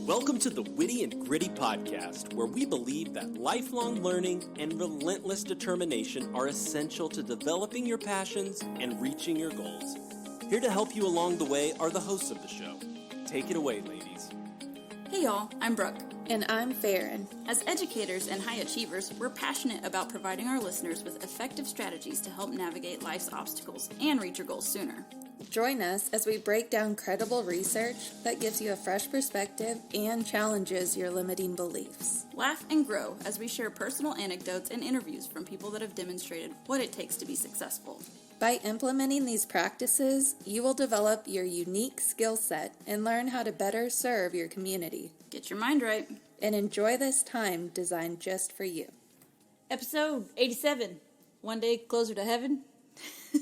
Welcome to the Witty and Gritty podcast, where we believe that lifelong learning and relentless determination are essential to developing your passions and reaching your goals. Here to help you along the way are the hosts of the show. Take it away, ladies. Hey y'all, I'm Brooke. And I'm Farron. As educators and high achievers, we're passionate about providing our listeners with effective strategies to help navigate life's obstacles and reach your goals sooner. Join us as we break down credible research that gives you a fresh perspective and challenges your limiting beliefs. Laugh and grow as we share personal anecdotes and interviews from people that have demonstrated what it takes to be successful. By implementing these practices, you will develop your unique skill set and learn how to better serve your community. Get your mind right. And enjoy this time designed just for you. Episode 87, One Day Closer to Heaven.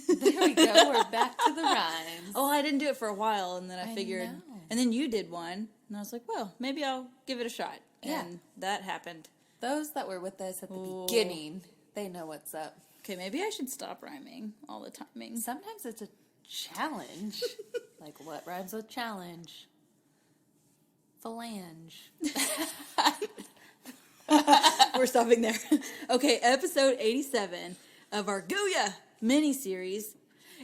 There we go, we're back to the rhymes. Oh, I didn't do it for a while, and then I figured, and then you did one, and I was like, well, maybe I'll give it a shot. Yeah. And that happened. Those that were with us at the beginning, they know what's up. Okay, maybe I should stop rhyming all the time. Sometimes it's a challenge. Like, what rhymes with challenge? Phalange. We're stopping there. Okay, episode 87 of our Gooya mini-series.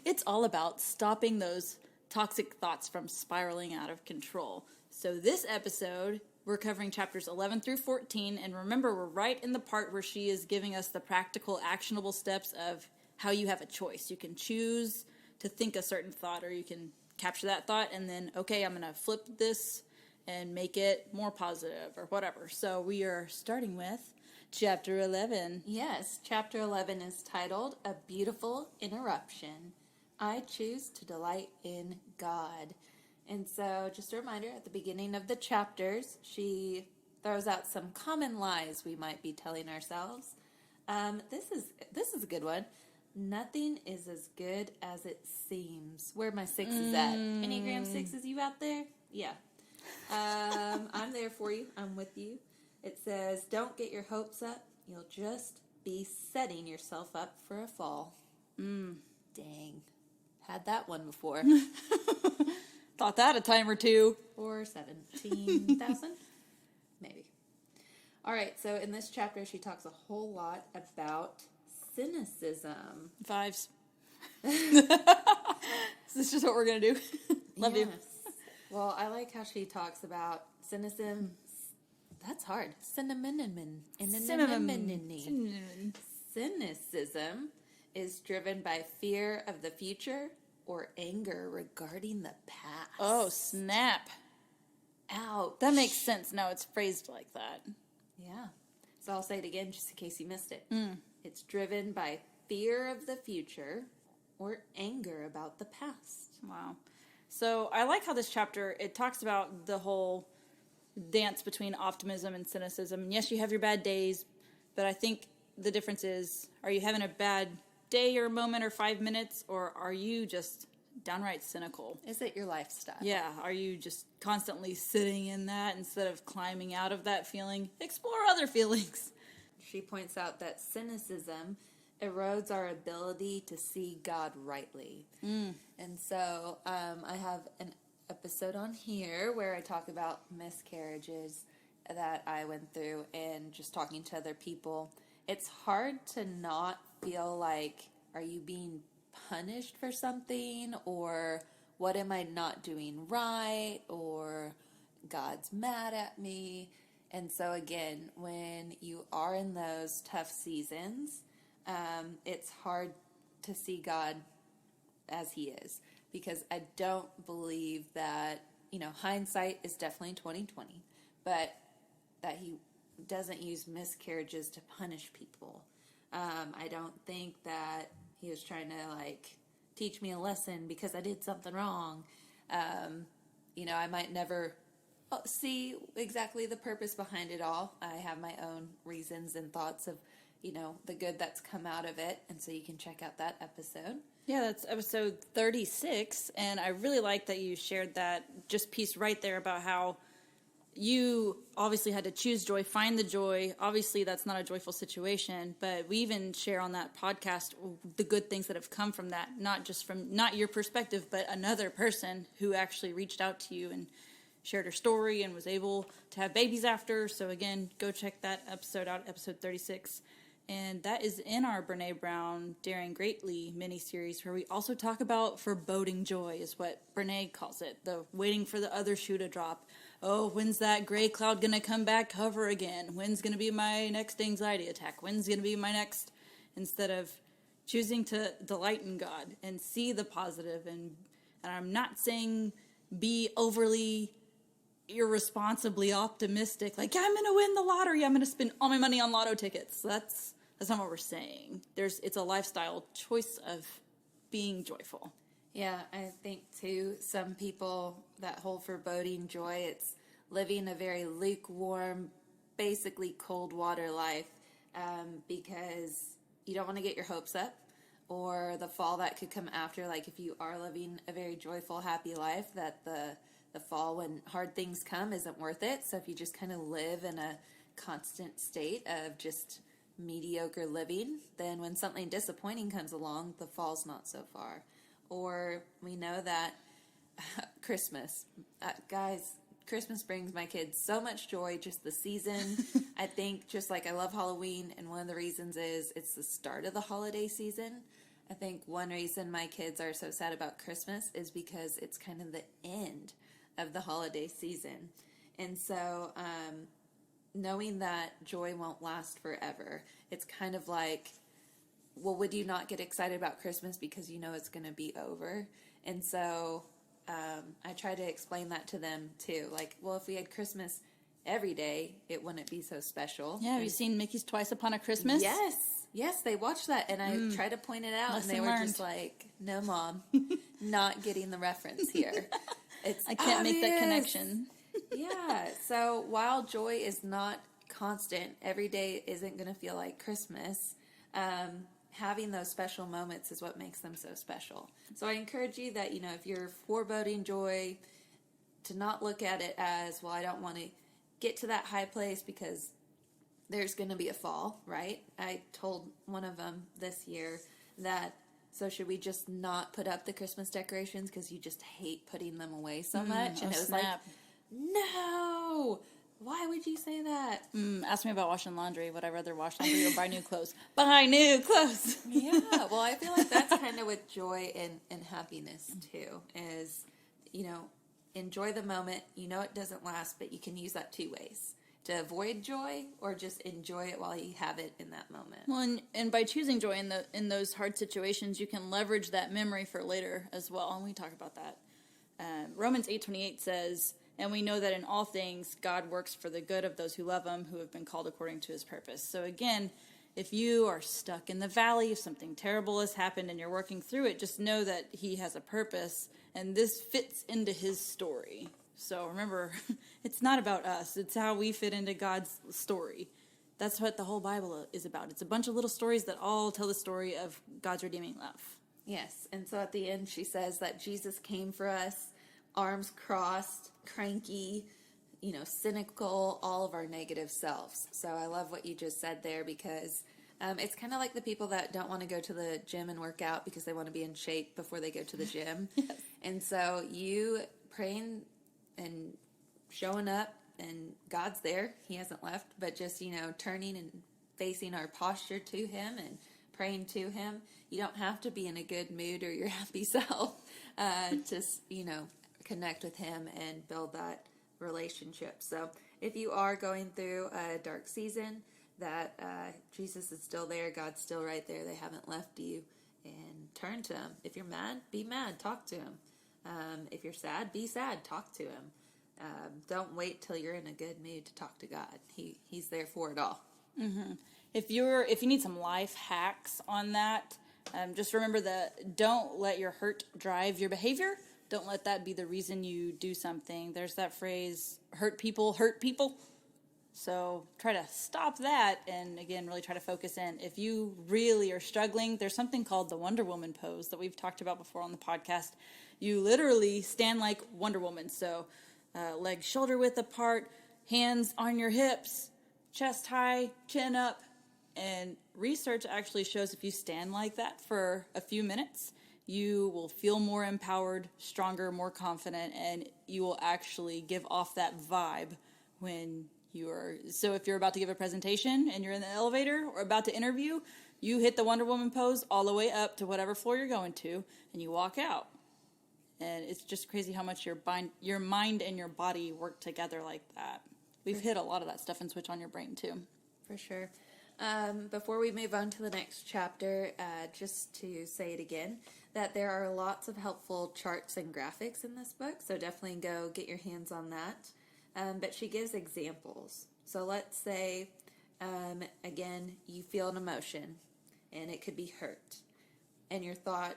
It's all about stopping those toxic thoughts from spiraling out of control. So this episode, we're covering chapters 11 through 14, and remember, we're right in the part where she is giving us the practical, actionable steps of how you have a choice. You can choose to think a certain thought, or you can capture that thought, and then, okay, I'm going to flip this and make it more positive, or whatever. So we are starting with Chapter 11. Yes, Chapter 11 is titled, A Beautiful Interruption. I choose to delight in God. And so, just a reminder, at the beginning of the chapters, she throws out some common lies we might be telling ourselves. This is a good one. Nothing is as good as it seems. Where my sixes at? Enneagram sixes, you out there? Yeah. I'm there for you. I'm with you. It says, don't get your hopes up. You'll just be setting yourself up for a fall. Dang. Had that one before. Thought that a time or two. Or 17,000? Maybe. All right, so in this chapter, she talks a whole lot about cynicism. Fives. This is just what we're going to do. Love you. Well, I like how she talks about cynicism. That's hard. Cynicism is driven by fear of the future or anger regarding the past. Oh, snap. Ouch. That makes sense. Now it's phrased like that. Yeah. So I'll say it again just in case you missed it. It's driven by fear of the future or anger about the past. Wow. So I like how this chapter, it talks about the whole dance between optimism and cynicism. And yes, you have your bad days, but I think the difference is, are you having a bad day or moment or 5 minutes, or are you just downright cynical? Is it your lifestyle? Yeah. Are you just constantly sitting in that instead of climbing out of that feeling? Explore other feelings. She points out that cynicism erodes our ability to see God rightly. And so I have an episode on here where I talk about miscarriages that I went through and just talking to other people. It's hard to not feel like, are you being punished for something, or what am I not doing right, or God's mad at me? And so again, when you are in those tough seasons, it's hard to see God as he is, because I don't believe that, hindsight is definitely 20/20, but that he doesn't use miscarriages to punish people. I don't think that he was trying to teach me a lesson because I did something wrong. I might never see exactly the purpose behind it all. I have my own reasons and thoughts of, the good that's come out of it. And so you can check out that episode. Yeah, that's episode 36. And I really like that you shared that just piece right there about how you obviously had to choose joy, find the joy. Obviously, that's not a joyful situation, but we even share on that podcast the good things that have come from that, not just from, not your perspective, but another person who actually reached out to you and shared her story and was able to have babies after. So again, go check that episode out, episode 36. And that is in our Brene Brown Daring Greatly mini-series, where we also talk about foreboding joy, is what Brene calls it. The waiting for the other shoe to drop. Oh, when's that gray cloud going to come back cover again? When's going to be my next anxiety attack? When's going to be my next... Instead of choosing to delight in God and see the positive. And I'm not saying be overly irresponsibly optimistic. Like, yeah, I'm going to win the lottery. I'm going to spend all my money on lotto tickets. That's not what we're saying. It's a lifestyle choice of being joyful. Yeah, I think too, some people that whole foreboding joy, it's living a very lukewarm, basically cold water life, because you don't want to get your hopes up, or the fall that could come after. Like if you are living a very joyful, happy life, that the fall when hard things come isn't worth it. So if you just kind of live in a constant state of just mediocre living, then when something disappointing comes along, the fall's not so far. Or we know that Christmas, guys, Christmas brings my kids so much joy, just the season. I think just like I love Halloween, and one of the reasons is it's the start of the holiday season. I think one reason my kids are so sad about Christmas is because it's kind of the end of the holiday season. And so knowing that joy won't last forever, it's kind of like, well, would you not get excited about Christmas because you know it's going to be over? And so I try to explain that to them too. Like, well, if we had Christmas every day, it wouldn't be so special. Yeah, have you seen Mickey's Twice Upon a Christmas? Yes, they watched that, and I tried to point it out, Lesson and they were learned. just like, no, Mom, not getting the reference here. It's I can't make that obvious. connection. Yeah, so while joy is not constant, every day isn't going to feel like Christmas, having those special moments is what makes them so special. So I encourage you that, you know, if you're foreboding joy, to not look at it as, well, I don't want to get to that high place because there's going to be a fall, right? I told one of them this year that, so should we just not put up the Christmas decorations because you just hate putting them away so much? And it was like, no, why would you say that? Ask me about washing laundry. Would I rather wash laundry or buy new clothes? Buy new clothes. Yeah, well, I feel like that's kind of with joy and happiness too, is, you know, enjoy the moment. You know it doesn't last, but you can use that two ways. To avoid joy or just enjoy it while you have it in that moment. Well, and by choosing joy in those hard situations, you can leverage that memory for later as well. And we talk about that. Romans 8:28 says, and we know that in all things, God works for the good of those who love him, who have been called according to his purpose. So again, if you are stuck in the valley, if something terrible has happened and you're working through it, just know that he has a purpose, and this fits into his story. So remember, it's not about us. It's how we fit into God's story. That's what the whole Bible is about. It's a bunch of little stories that all tell the story of God's redeeming love. Yes, and so at the end she says that Jesus came for us, arms crossed, cranky, you know, cynical, all of our negative selves. So I love what you just said there, because it's kind of like the people that don't want to go to the gym and work out because they want to be in shape before they go to the gym. Yes. And so you praying and showing up, and God's there. He hasn't left, but just, you know, turning and facing our posture to him and praying to him. You don't have to be in a good mood or your happy self to, you know, connect with him and build that relationship. So if you are going through a dark season, that Jesus is still there. God's still right there. They haven't left you, and turn to him. If you're mad, be mad. Talk to him. If you're sad, be sad. Talk to him. Don't wait till you're in a good mood to talk to God. He's there for it all. Mm-hmm. If you need some life hacks on that, just remember that don't let your hurt drive your behavior. Don't let that be the reason you do something. There's that phrase, hurt people hurt people. So try to stop that, and again, really try to focus in. If you really are struggling, there's something called the Wonder Woman pose that we've talked about before on the podcast. You literally stand like Wonder Woman. So legs shoulder width apart, hands on your hips, chest high, chin up. And research actually shows if you stand like that for a few minutes, you will feel more empowered, stronger, more confident, and you will actually give off that vibe when so if you're about to give a presentation and you're in the elevator or about to interview, you hit the Wonder Woman pose all the way up to whatever floor you're going to, and you walk out. And it's just crazy how much your mind and your body work together like that. We've hit a lot of that stuff and switch on your brain too. For sure. Before we move on to the next chapter, just to say it again, that there are lots of helpful charts and graphics in this book, so definitely go get your hands on that. But she gives examples. So let's say, again, you feel an emotion, and it could be hurt. And your thought,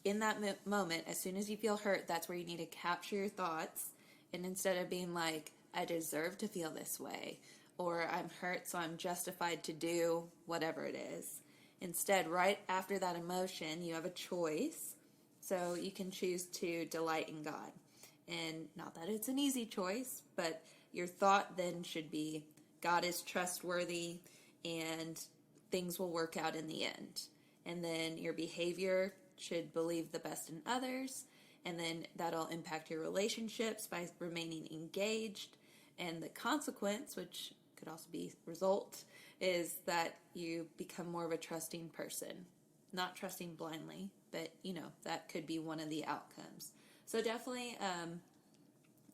in that moment, as soon as you feel hurt, that's where you need to capture your thoughts. And instead of being like, I deserve to feel this way, or I'm hurt, so I'm justified to do whatever it is. Instead, right after that emotion, you have a choice. So you can choose to delight in God. And not that it's an easy choice, but your thought then should be, God is trustworthy and things will work out in the end. And then your behavior should believe the best in others. And then that'll impact your relationships by remaining engaged. And the consequence, which could also be result, is that you become more of a trusting person. Not trusting blindly, but that could be one of the outcomes. So definitely,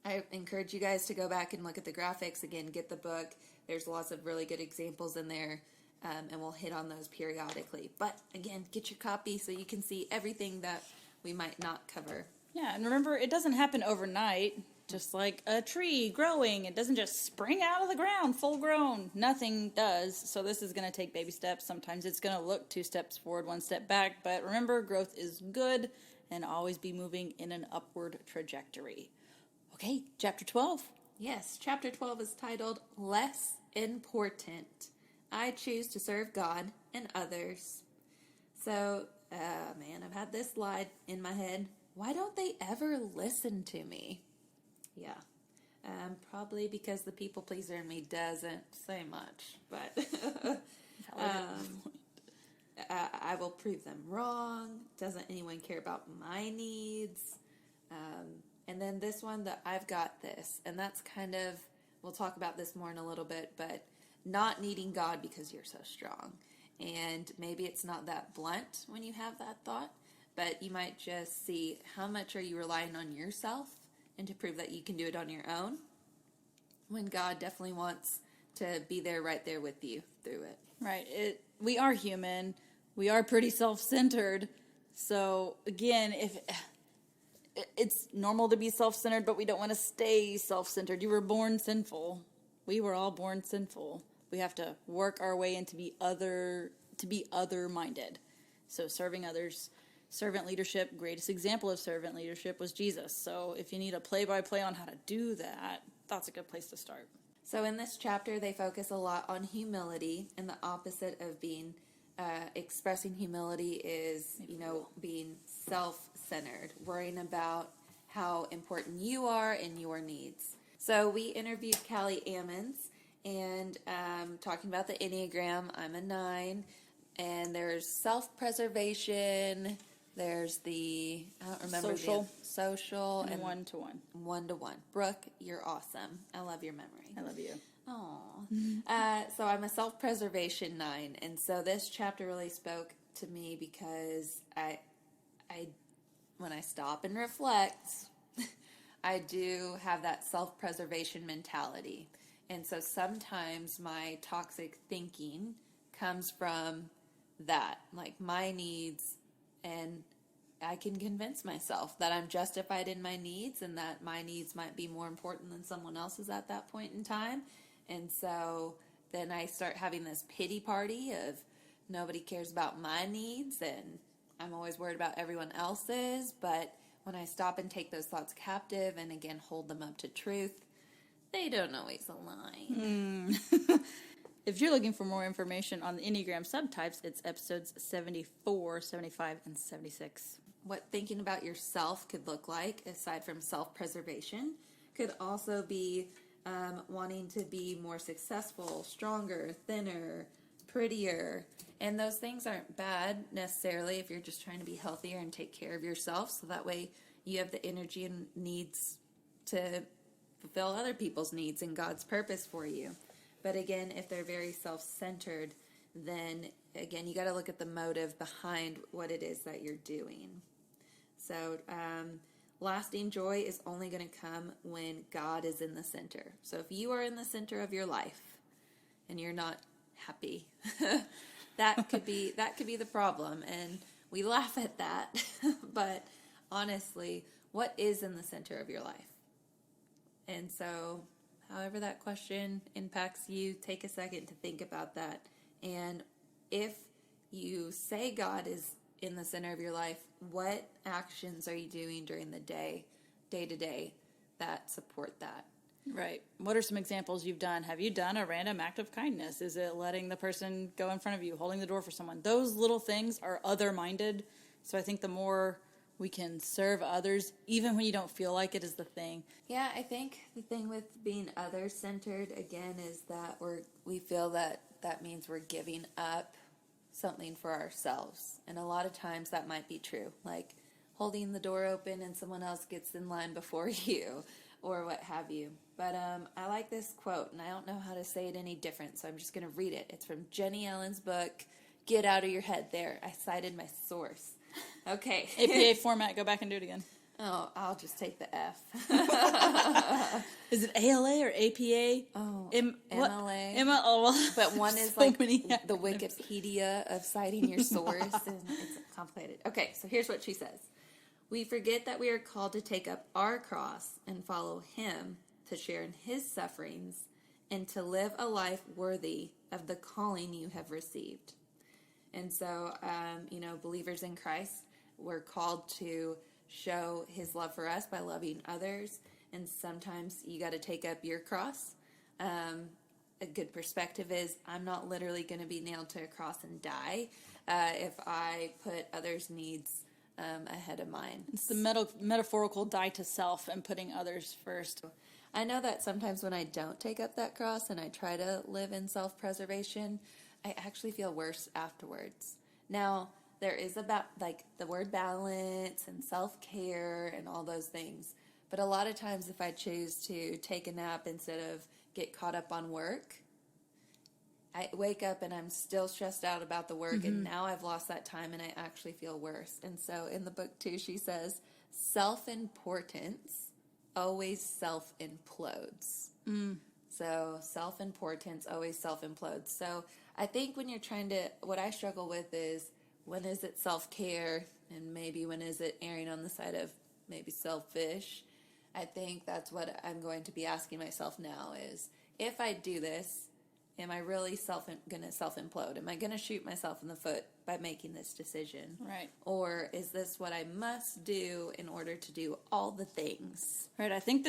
I encourage you guys to go back and look at the graphics. Again, get the book. There's lots of really good examples in there, and we'll hit on those periodically. But again, get your copy so you can see everything that we might not cover. Yeah, and remember, it doesn't happen overnight. Just like a tree growing, it doesn't just spring out of the ground full grown. Nothing does. So this is going to take baby steps. Sometimes it's going to look 2 steps forward, 1 step back. But remember, growth is good and always be moving in an upward trajectory. Okay, chapter 12. Yes, chapter 12 is titled Less Important. I choose to serve God and others. So, man, I've had this slide in my head. Why don't they ever listen to me? Yeah, probably because the people pleaser in me doesn't say much, but I will prove them wrong. Doesn't anyone care about my needs? And then this one, that I've got this, and that's kind of, we'll talk about this more in a little bit, but not needing God because you're so strong. And maybe it's not that blunt when you have that thought, but you might just see how much are you relying on yourself and to prove that you can do it on your own, when God definitely wants to be there right there with you through it. Right. We are human. We are pretty self-centered. So, again, if it's normal to be self-centered, but we don't want to stay self-centered. You were born sinful. We were all born sinful. We have to work our way into be other-minded. So serving others, servant leadership, greatest example of servant leadership was Jesus. So if you need a play-by-play on how to do that, that's a good place to start. So in this chapter, they focus a lot on humility, and the opposite of being expressing humility is, being self-centered, worrying about how important you are and your needs. So we interviewed Callie Ammons, and talking about the Enneagram. I'm a 9, and there's self-preservation. There's the, I don't remember, social and one-to-one. One-to-one. Brooke, you're awesome. I love your memory. I love you. Aw. So I'm a self-preservation 9, and so this chapter really spoke to me because I when I stop and reflect, I do have that self-preservation mentality. And so sometimes my toxic thinking comes from that, like my needs, and I can convince myself that I'm justified in my needs and that my needs might be more important than someone else's at that point in time. And so then I start having this pity party of nobody cares about my needs and I'm always worried about everyone else's. But when I stop and take those thoughts captive and again hold them up to truth, they don't always align. If you're looking for more information on the Enneagram subtypes, it's episodes 74, 75, and 76. What thinking about yourself could look like, aside from self-preservation, could also be wanting to be more successful, stronger, thinner, prettier. And those things aren't bad necessarily if you're just trying to be healthier and take care of yourself. So that way you have the energy and needs to fulfill other people's needs and God's purpose for you. But again, if they're very self-centered, then again, you got to look at the motive behind what it is that you're doing. So, lasting joy is only going to come when God is in the center. So if you are in the center of your life and you're not happy, that could be the problem. And we laugh at that. But honestly, what is in the center of your life? And so however that question impacts you, take a second to think about that. And if you say God is in the center of your life, what actions are you doing during the day to day, that support that? Right. What are some examples you've done? Have you done a random act of kindness? Is it letting the person go in front of you, holding the door for someone? Those little things are other-minded. So I think the more we can serve others, even when you don't feel like it, is the thing. Yeah, I think the thing with being other-centered, again, is that we feel that means we're giving up something for ourselves. And a lot of times that might be true, like holding the door open and someone else gets in line before you or what have you. But I like this quote, and I don't know how to say it any different, so I'm just going to read it. It's from Jennie Allen's book, Get Out of Your Head. There, I cited my source. Okay. APA format, go back and do it again. Oh, I'll just take the F. Is it ALA or APA? Oh, MLA. Well, but one is so like many the Wikipedia of citing your source, and it's complicated. Okay, so here's what she says. We forget that we are called to take up our cross and follow Him, to share in His sufferings, and to live a life worthy of the calling you have received. And so, believers in Christ, we're called to show His love for us by loving others. And sometimes you got to take up your cross. A good perspective is I'm not literally going to be nailed to a cross and die if I put others' needs ahead of mine. It's the metaphorical die to self and putting others first. I know that sometimes when I don't take up that cross and I try to live in self-preservation, I actually feel worse afterwards. Now, there is about like the word balance and self-care and all those things. But a lot of times if I choose to take a nap instead of get caught up on work, I wake up and I'm still stressed out about the work, and now I've lost that time and I actually feel worse. And so in the book too, she says, self-importance always self-implodes. So self-importance always self-implodes. So I think when you're what I struggle with is, when is it self-care and maybe when is it erring on the side of maybe selfish? I think that's what I'm going to be asking myself now is, if I do this, am I really going to self-implode? Am I going to shoot myself in the foot by making this decision? Right. Or is this what I must do in order to do all the things? Right. I think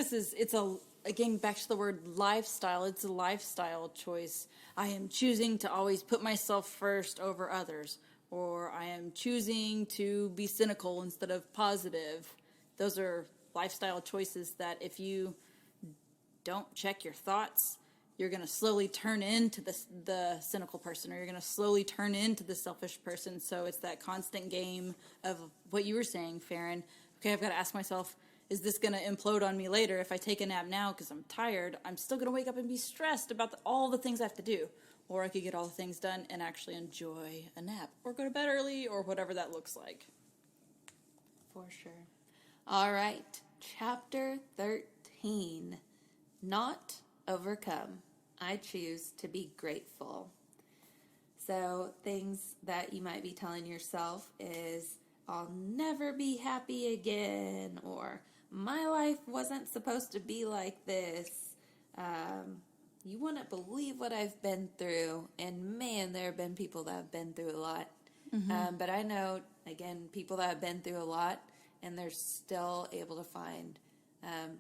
again, back to the word lifestyle. It's a lifestyle choice. I am choosing to always put myself first over others, or I am choosing to be cynical instead of positive. Those are lifestyle choices that if you don't check your thoughts, you're going to slowly turn into the cynical person, or you're going to slowly turn into the selfish person. So it's that constant game of what you were saying, Farron. Okay, I've got to ask myself, is this going to implode on me later? If I take a nap now because I'm tired, I'm still going to wake up and be stressed about all the things I have to do. Or I could get all the things done and actually enjoy a nap, or go to bed early, or whatever that looks like. For sure. All right, chapter 13, not overcome. I choose to be grateful. So things that you might be telling yourself is, I'll never be happy again, or my life wasn't supposed to be like this. You wouldn't believe what I've been through. And man, there have been people that have been through a lot. But I know, again, people that have been through a lot, and they're still able to find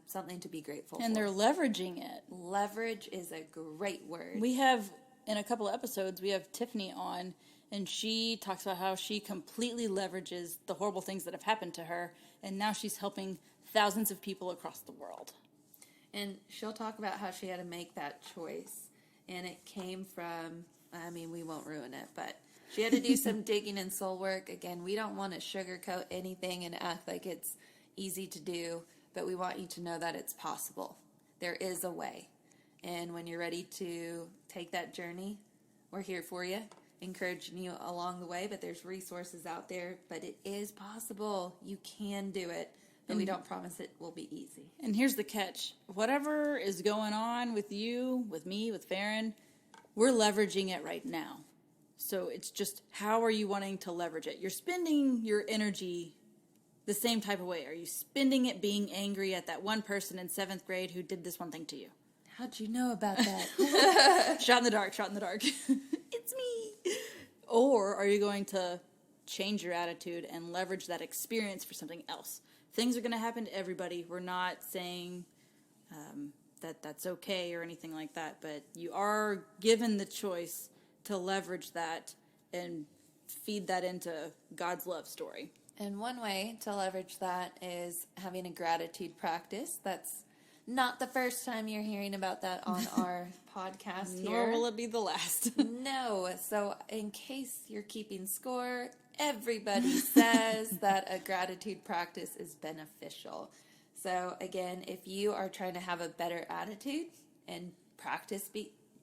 something to be grateful for. And they're leveraging it. Leverage is a great word. We have, in a couple of episodes, we have Tiffany on, and she talks about how she completely leverages the horrible things that have happened to her, and now she's helping thousands of people across the world. And she'll talk about how she had to make that choice. And it came from I mean, we won't ruin it, but she had to do some digging and soul work. Again, we don't want to sugarcoat anything and act like it's easy to do, but we want you to know that it's possible. There is a way. And when you're ready to take that journey, we're here for you, encouraging you along the way, but there's resources out there, but it is possible. You can do it, but we don't promise it will be easy. And here's the catch. Whatever is going on with you, with me, with Farron, we're leveraging it right now. So it's just, how are you wanting to leverage it? You're spending your energy the same type of way. Are you spending it being angry at that one person in 7th grade who did this one thing to you? How'd you know about that? Shot in the dark. It's me. Or are you going to change your attitude and leverage that experience for something else? Things are going to happen to everybody. We're not saying that that's okay or anything like that, but you are given the choice to leverage that and feed that into God's love story. And one way to leverage that is having a gratitude practice. That's not the first time you're hearing about that on our podcast here. Nor will it be the last. No. So in case you're keeping score, everybody says that a gratitude practice is beneficial. So again, if you are trying to have a better attitude and practice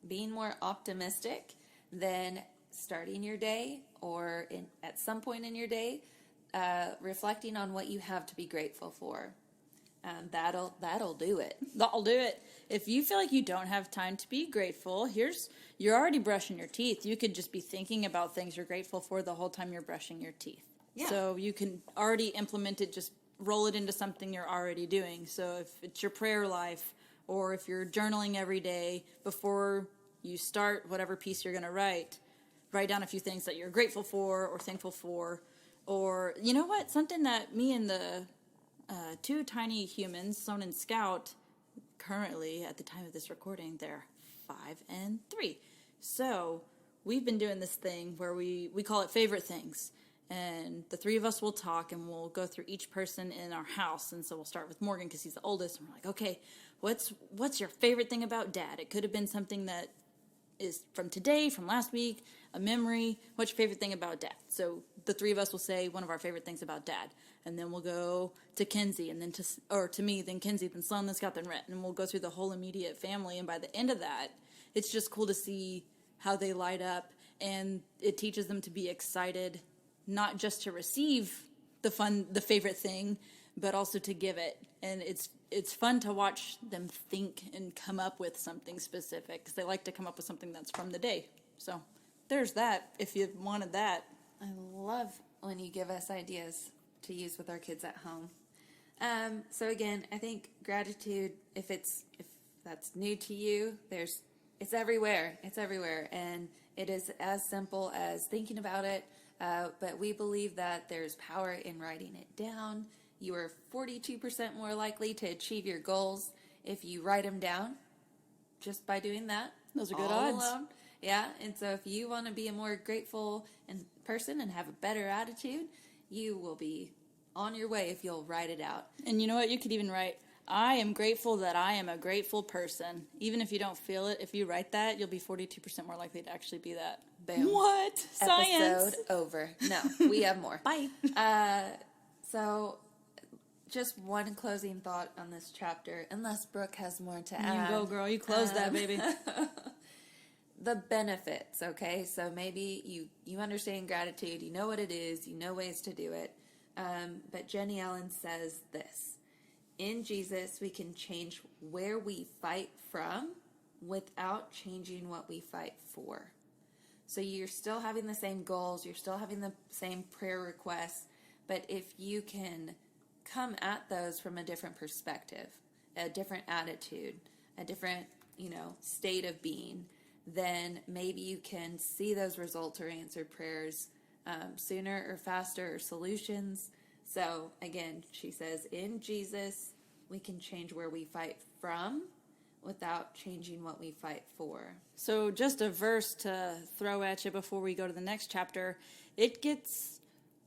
being more optimistic, then starting your day or at some point in your day, reflecting on what you have to be grateful for. That'll do it. That'll do it. If you feel like you don't have time to be grateful, you're already brushing your teeth. You could just be thinking about things you're grateful for the whole time you're brushing your teeth. Yeah. So you can already implement it, just roll it into something you're already doing. So if it's your prayer life, or if you're journaling every day before you start whatever piece you're going to write down a few things that you're grateful for or thankful for. Or, you know what, something that me and the two tiny humans, Sloan and Scout, currently, at the time of this recording, they're 5 and 3. So we've been doing this thing where we call it favorite things. And the three of us will talk, and we'll go through each person in our house. And so we'll start with Morgan because he's the oldest. And we're like, okay, what's your favorite thing about Dad? It could have been something that is from today, from last week, a memory. What's your favorite thing about Dad? So the three of us will say one of our favorite things about Dad. And then we'll go to Kenzie, and then to me, then Kenzie, then Sloan, then Scott, then Rhett. And we'll go through the whole immediate family. And by the end of that, it's just cool to see how they light up. And it teaches them to be excited, not just to receive the favorite thing, but also to give it. And it's fun to watch them think and come up with something specific, because they like to come up with something that's from the day. So there's that, if you wanted that. I love when you give us ideas to use with our kids at home. So again, I think gratitude, if that's new to you, it's everywhere. It's everywhere. And it is as simple as thinking about it. But we believe that there's power in writing it down. You are 42% more likely to achieve your goals if you write them down, just by doing that. Those are good odds. Alone. Yeah, and so if you want to be a more grateful person and have a better attitude, you will be on your way if you'll write it out. And you know what? You could even write, I am grateful that I am a grateful person. Even if you don't feel it, if you write that, you'll be 42% more likely to actually be that. Boom. What? Science. Episode over. No, we have more. Bye. So just one closing thought on this chapter, unless Brooke has more to add. You go, girl. You close that, baby. The benefits, okay? So maybe you understand gratitude, you know what it is, you know ways to do it. But Jennie Allen says this: in Jesus, we can change where we fight from without changing what we fight for. So you're still having the same goals, you're still having the same prayer requests, but if you can come at those from a different perspective, a different attitude, a different, state of being, then maybe you can see those results or answered prayers sooner or faster, or solutions. So again, she says, in Jesus, we can change where we fight from without changing what we fight for. So just a verse to throw at you before we go to the next chapter. It gets,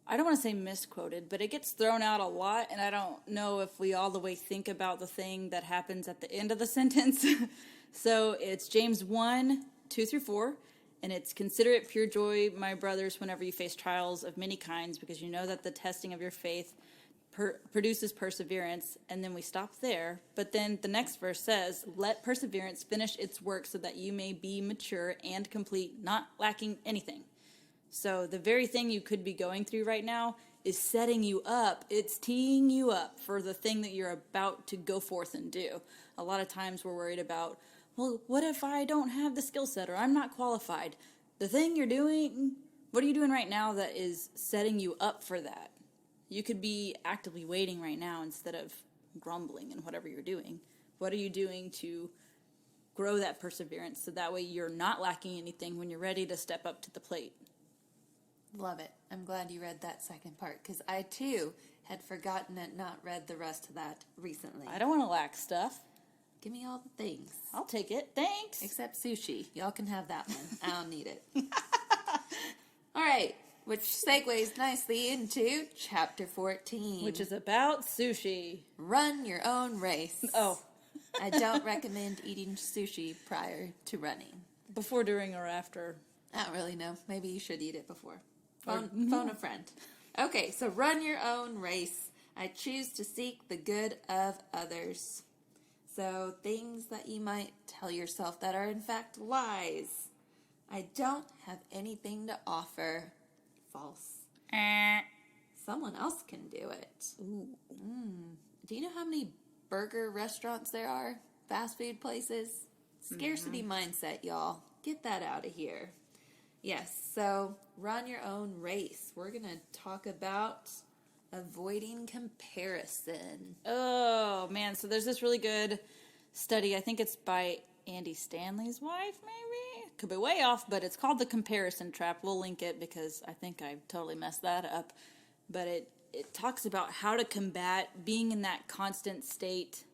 I don't want to say misquoted, but it gets thrown out a lot, and I don't know if we all the way think about the thing that happens at the end of the sentence. So it's James 1, 2 through 4, And it's consider it pure joy, my brothers, whenever you face trials of many kinds, because you know that the testing of your faith produces perseverance. And then we stop there. But then the next verse says, let perseverance finish its work so that you may be mature and complete, not lacking anything. So the very thing you could be going through right now is setting you up. It's teeing you up for the thing that you're about to go forth and do. A lot of times we're worried about, well, what if I don't have the skill set or I'm not qualified? The thing you're doing, what are you doing right now that is setting you up for that? You could be actively waiting right now instead of grumbling in whatever you're doing. What are you doing to grow that perseverance so that way you're not lacking anything when you're ready to step up to the plate? Love it. I'm glad you read that second part, because I, too, had forgotten and not read the rest of that recently. I don't want to lack stuff. Give me all the things. I'll take it. Thanks. Except sushi. Y'all can have that one. I don't need it. All right. Which segues nicely into chapter 14. Which is about sushi. Run your own race. Oh. I don't recommend eating sushi prior to running. Before, during, or after. I don't really know. Maybe you should eat it before. Phone a friend. Okay, so run your own race. I choose to seek the good of others. So things that you might tell yourself that are in fact lies. I don't have anything to offer. False. Someone else can do it. Ooh. Do you know how many burger restaurants there are? Fast food places? Scarcity mindset, y'all. Get that out of here. Yes, so run your own race. We're going to talk about avoiding comparison. Oh, man. So there's this really good study. I think it's by Andy Stanley's wife, maybe? Could be way off, but it's called The Comparison Trap. We'll link it because I think I totally messed that up. But it talks about how to combat being in that constant state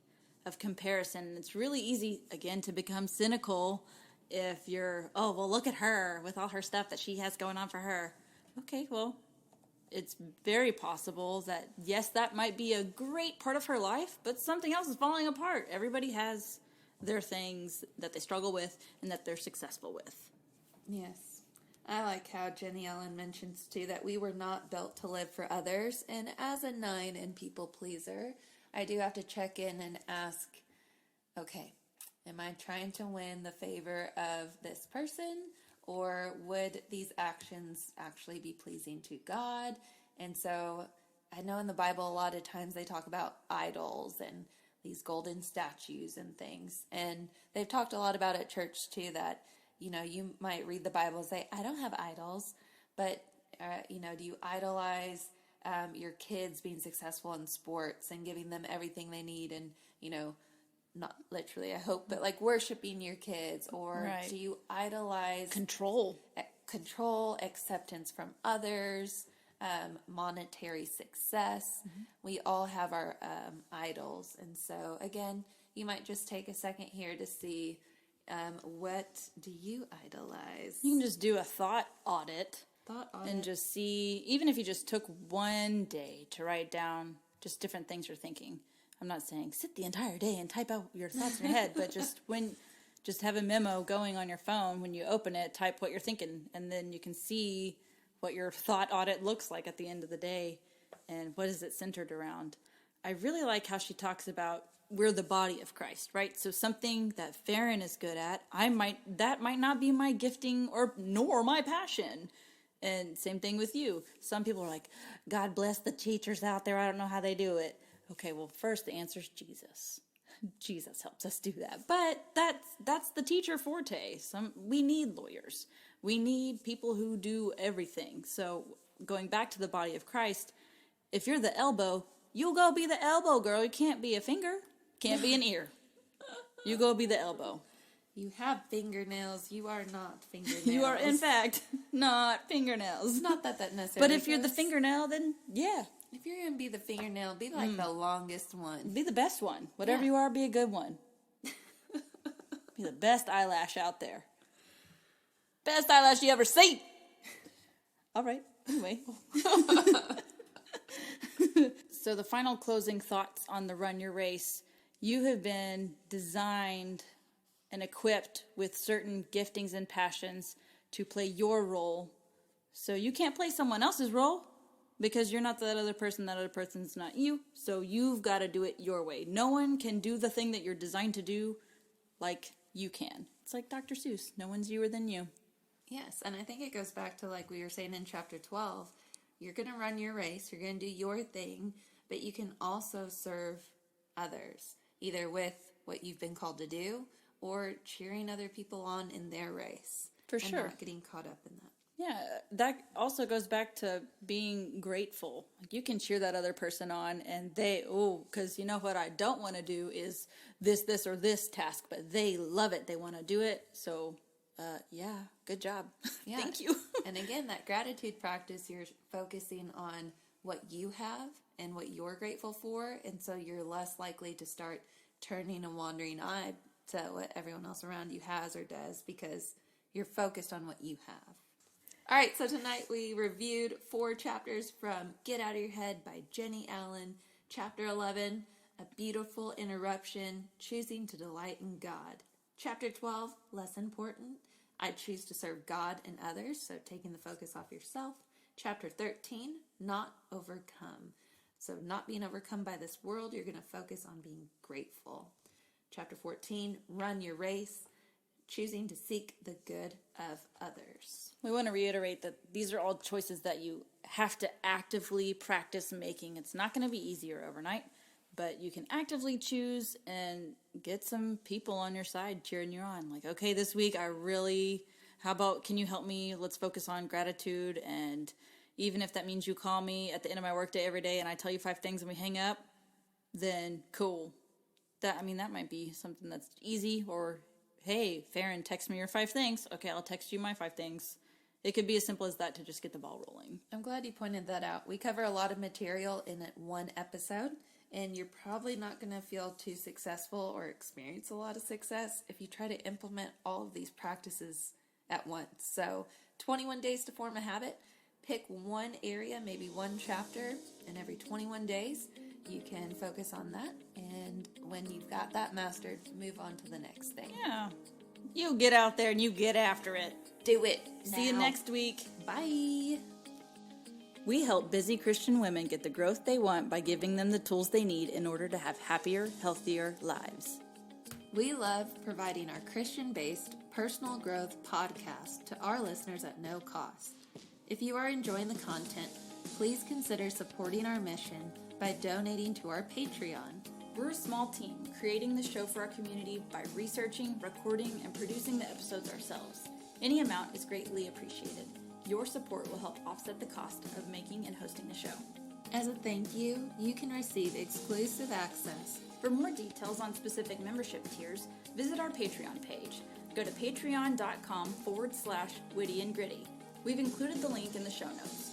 of comparison. And it's really easy, again, to become cynical if you're, oh, well, look at her with all her stuff that she has going on for her. Okay, well, it's very possible that, yes, that might be a great part of her life, but something else is falling apart. Everybody has their things that they struggle with and that they're successful with. Yes. I like how Jennie Allen mentions, too, that we were not built to live for others. And as a 9 and people pleaser, I do have to check in and ask, okay, am I trying to win the favor of this person, or would these actions actually be pleasing to God? And so I know in the Bible a lot of times they talk about idols and these golden statues and things. And they've talked a lot about at church too that, you know, you might read the Bible and say, I don't have idols, but, do you idolize your kids being successful in sports and giving them everything they need and, not literally, I hope, but like worshiping your kids, or right. Do you idolize Control, acceptance from others, monetary success? Mm-hmm. We all have our idols. And so again, you might just take a second here to see, what do you idolize? You can just do a thought audit and just see, even if you just took one day to write down just different things you're thinking. I'm not saying sit the entire day and type out your thoughts in your head, but just have a memo going on your phone. When you open it, type what you're thinking, and then you can see what your thought audit looks like at the end of the day and what is it centered around. I really like how she talks about we're the body of Christ, right? So something that Farron is good at, that might not be my gifting nor my passion. And same thing with you. Some people are like, God bless the teachers out there. I don't know how they do it. Okay, well, first the answer is Jesus. Jesus helps us do that. But that's the teacher forte. We need lawyers. We need people who do everything. So going back to the body of Christ, if you're the elbow, you'll go be the elbow, girl. You can't be a finger. Can't be an ear. You go be the elbow. You have fingernails. You are not fingernails. You are, in fact, not fingernails. Not that necessarily. But if you're the fingernail, then yeah. If you're going to be the fingernail, be like the longest one. Be the best one. Whatever you are, be a good one. Be the best eyelash out there. Best eyelash you ever see. All right. Anyway. So the final closing thoughts on the Run Your Race. You have been designed and equipped with certain giftings and passions to play your role. So you can't play someone else's role because you're not that other person's not you. So you've got to do it your way. No one can do the thing that you're designed to do like you can. It's like Dr. Seuss. No one's youer than you. Yes, and I think it goes back to like we were saying in chapter 12. You're going to run your race. You're going to do your thing. But you can also serve others, either with what you've been called to do or cheering other people on in their race. For and sure. Not getting caught up in that. Yeah, that also goes back to being grateful. Like you can cheer that other person on and because you know what I don't want to do is this, or this task, but they love it. They want to do it. So, good job. Yeah. Thank you. And again, that gratitude practice, you're focusing on what you have and what you're grateful for. And so you're less likely to start turning a wandering eye to what everyone else around you has or does because you're focused on what you have. All right, so tonight we reviewed 4 chapters from Get Out of Your Head by Jennie Allen. Chapter 11, A Beautiful Interruption, Choosing to Delight in God. Chapter 12, less important, I Choose to Serve God and Others, so taking the focus off yourself. Chapter 13, Not Overcome. So not being overcome by this world, you're going to focus on being grateful. Chapter 14, Run Your Race, choosing to seek the good of others. We want to reiterate that these are all choices that you have to actively practice making. It's not going to be easier overnight, but you can actively choose and get some people on your side cheering you on. Like, okay, this week how about, can you help me? Let's focus on gratitude. And even if that means you call me at the end of my workday every day and I tell you 5 things and we hang up, then cool. That might be something that's easy. Or, hey, Farron, text me your 5 things. Okay, I'll text you my 5 things. It could be as simple as that to just get the ball rolling. I'm glad you pointed that out. We cover a lot of material in one episode, and you're probably not going to feel too successful or experience a lot of success if you try to implement all of these practices at once. So 21 days to form a habit. Pick one area, maybe one chapter, and every 21 days you can focus on that. And when you've got that mastered, move on to the next thing. Yeah. You get out there and you get after it. Do it. See you next week. Bye. We help busy Christian women get the growth they want by giving them the tools they need in order to have happier, healthier lives. We love providing our Christian-based personal growth podcast to our listeners at no cost. If you are enjoying the content, please consider supporting our mission by donating to our Patreon. We're a small team creating the show for our community by researching, recording, and producing the episodes ourselves. Any amount is greatly appreciated. Your support will help offset the cost of making and hosting the show. As a thank you, you can receive exclusive access. For more details on specific membership tiers, visit our Patreon page. Go to patreon.com/witty and gritty. We've included the link in the show notes.